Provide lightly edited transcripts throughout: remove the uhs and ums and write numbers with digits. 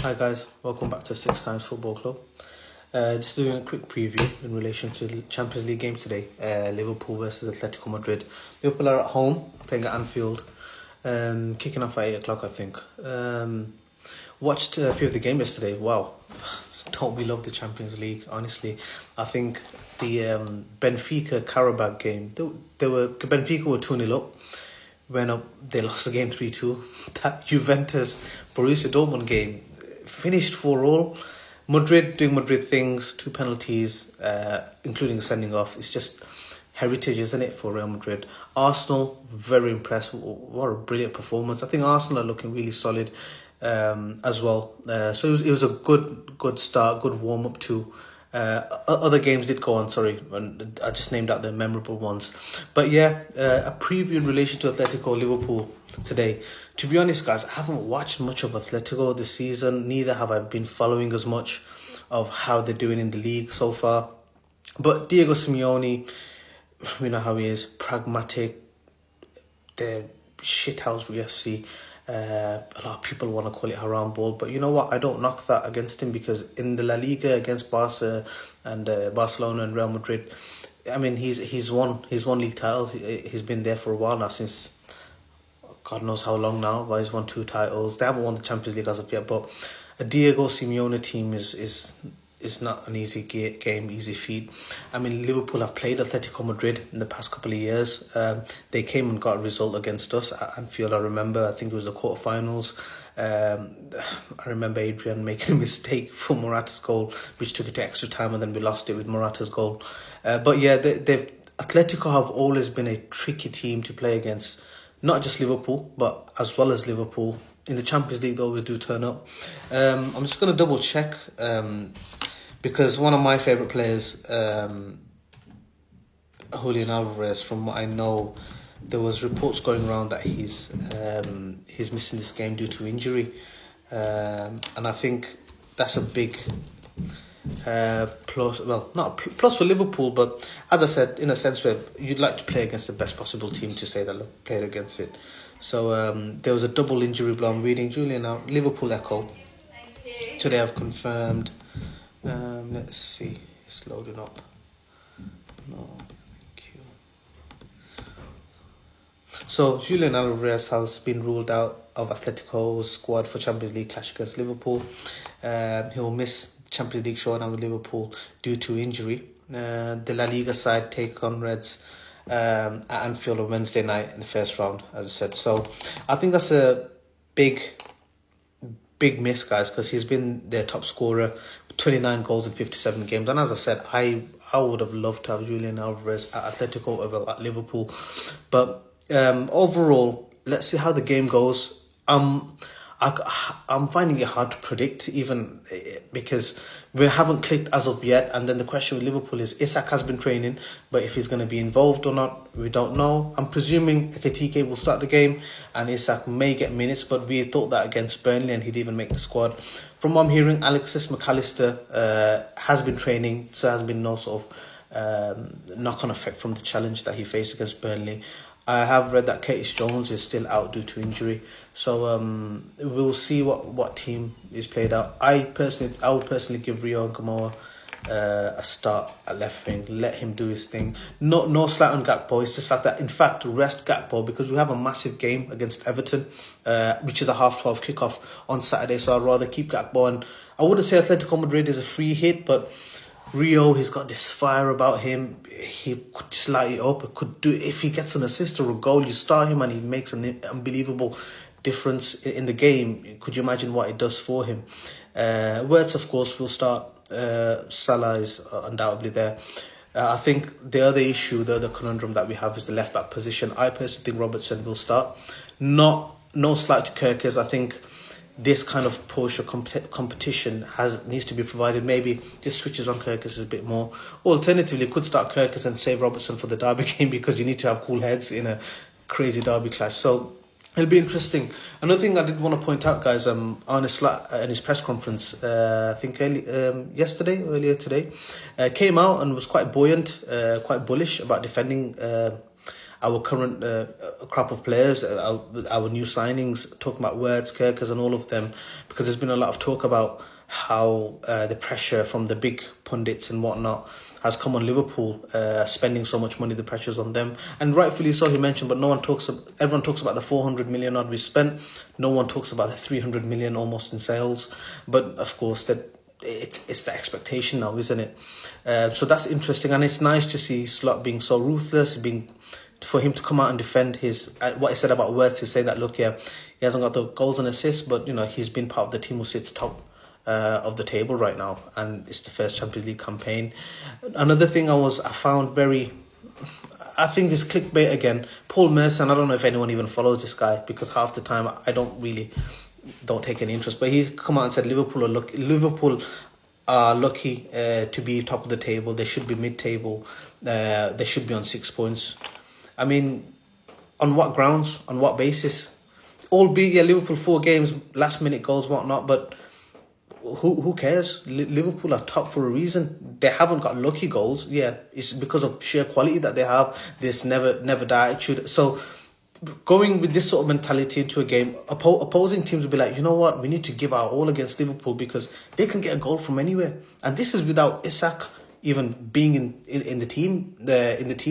Hi guys, welcome back to Six Times Football Club. Just doing a quick preview in relation to the Champions League game today. Liverpool versus Athletico Madrid. Liverpool are at home, playing at Anfield. Kicking off at 8 o'clock, I think. Watched a few of the game yesterday. Wow, don't we love the Champions League, honestly. I think the Benfica Karabakh game, Benfica were 2-0 up. Went up, they lost the game 3-2. That Juventus Borussia Dortmund game finished 4-4. Madrid doing Madrid things, 2 penalties, including sending off. It's just heritage, isn't it, for Real Madrid? Arsenal, very impressed. What a brilliant performance. I think Arsenal are looking really solid as well. So it was a good start, good warm up too. Other games did go on, sorry, and I just named out the memorable ones. But yeah, a preview in relation to Atletico Liverpool today. To be honest, guys, I haven't watched much of Atletico this season. Neither have I been following as much of how they're doing in the league so far. But Diego Simeone, we know how he is, pragmatic. They're shithouse FC. A lot of people want to call it haram ball, but you know what? I don't knock that against him, because in the La Liga against Barca and Barcelona and Real Madrid, I mean, he's won league titles. He's been there for a while now, since God knows how long now. But he's won 2 titles. They haven't won the Champions League as of yet, but a Diego Simeone team is not an easy game, easy feat. I mean, Liverpool have played Atletico Madrid in the past couple of years. They came and got a result against us at Anfield. I remember, I think it was the quarterfinals. I remember Adrian making a mistake for Morata's goal, which took it to extra time, and then we lost it with Morata's goal. But yeah, Atletico have always been a tricky team to play against. Not just Liverpool, but as well as Liverpool. In the Champions League, they always do turn up. I'm just going to double check, because one of my favourite players, Julian Alvarez, from what I know, there was reports going around that he's missing this game due to injury. And I think that's a big plus. Well, not a plus for Liverpool, but as I said, in a sense where you'd like to play against the best possible team to say that look, played against it. So there was a double injury blow. I'm reading Julian now. Liverpool Echo. Today I've confirmed. Let's see. It's loading up. No, thank you. So Julian Alvarez has been ruled out of Atletico's squad for Champions League clash against Liverpool. He'll miss Champions League showdown with Liverpool due to injury. The La Liga side take on Reds at Anfield on Wednesday night in the first round, as I said. So I think that's a big miss, guys, because he's been their top scorer, 29 goals in 57 games. And as I said, I would have loved to have Julian Alvarez at Atletico over at Liverpool. But overall, let's see how the game goes. I'm finding it hard to predict, even because we haven't clicked as of yet. And then the question with Liverpool is, Isak has been training, but if he's going to be involved or not, we don't know. I'm presuming Ekitike will start the game and Isak may get minutes, but we thought that against Burnley and he'd even make the squad. From what I'm hearing, Alexis McAllister has been training, so there has been no sort of knock-on effect from the challenge that he faced against Burnley. I have read that Curtis Jones is still out due to injury, so we'll see what team is played out. I would personally give Rio Gamoa a start at left wing. Let him do his thing. No slight on Gakpo. It's just that in fact rest Gakpo, because we have a massive game against Everton, which is a 12:30 kickoff on Saturday. So I'd rather keep Gakpo. And I wouldn't say Atletico Madrid is a free hit, but Rio, he's got this fire about him. He could just light it up. It could do, if he gets an assist or a goal, you start him and he makes an unbelievable difference in the game. Could you imagine what it does for him? Wirtz, of course, will start. Salah is undoubtedly there. I think the other issue, the other conundrum that we have is the left back position. I personally think Robertson will start. No slight to Kirkers. I think this kind of push or competition needs to be provided. Maybe just switches on Kirkers a bit more. Or alternatively, could start Kirkers and save Robertson for the derby game, because you need to have cool heads in a crazy derby clash. So it'll be interesting. Another thing I did want to point out, guys, Arne Slot in his press conference, I think earlier today, came out and was quite buoyant, quite bullish about defending our current crop of players, our new signings, talking about Wirtz, Kirkers and all of them, because there's been a lot of talk about how the pressure from the big pundits and whatnot has come on Liverpool, spending so much money, the pressure's on them. And rightfully so, he mentioned, but everyone talks about the 400 million odd we spent. No one talks about the 300 million almost in sales. But of course, that it's the expectation now, isn't it? So that's interesting, and it's nice to see Slot being so ruthless, for him to come out and defend his what he said about Wirtz, to say that, look, yeah, he hasn't got the goals and assists, but he's been part of the team who sits top of the table right now, and it's the first Champions League campaign. Another thing I found very, I think, is clickbait again. Paul Merson, I don't know if anyone even follows this guy, because half the time I don't take any interest, but he's come out and said Liverpool are lucky to be top of the table. They should be mid-table. They should be on 6 points. I mean, on what grounds? On what basis? Albeit, yeah, Liverpool 4 games, last minute goals, whatnot, but who cares? Liverpool are top for a reason. They haven't got lucky goals. Yeah, it's because of sheer quality that they have. This never die attitude. So going with this sort of mentality into a game, opposing teams will be like, you know what, we need to give our all against Liverpool because they can get a goal from anywhere. And this is without Isak even being in the team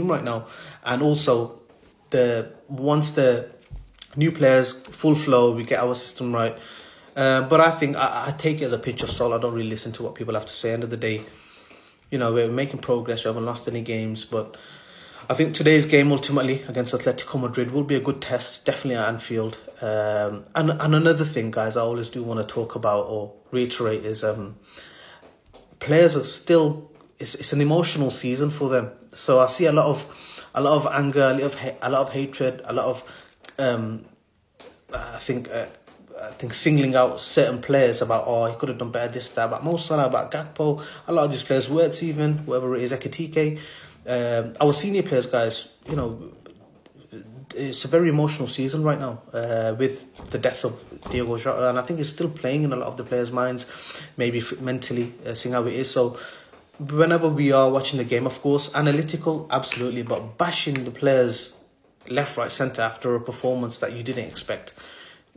right now. And also once the new players full flow, we get our system right. But I think I take it as a pinch of salt. I don't really listen to what people have to say. End of the day, we're making progress. We haven't lost any games, but I think today's game ultimately against Athletico Madrid will be a good test, definitely at Anfield. And another thing, guys, I always do want to talk about or reiterate is players are still. It's an emotional season for them. So I see a lot of anger, a lot of hatred, a lot of I think singling out certain players about, he could have done better, this, that, about Mo Salah, about Gakpo, a lot of these players, Wirtz even, whoever it is, Ekitike. Our senior players, guys, it's a very emotional season right now with the death of Diego Jota, and I think it's still playing in a lot of the players' minds, maybe mentally, seeing how it is. So whenever we are watching the game, of course, analytical, absolutely, but bashing the players left, right, centre after a performance that you didn't expect.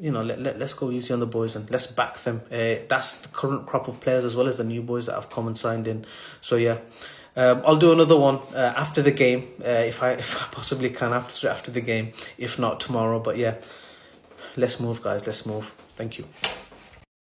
Let's go easy on the boys and let's back them. That's the current crop of players as well as the new boys that have come and signed in. So yeah, I'll do another one after the game if I possibly can after the game. If not tomorrow, but yeah, let's move, guys. Let's move. Thank you.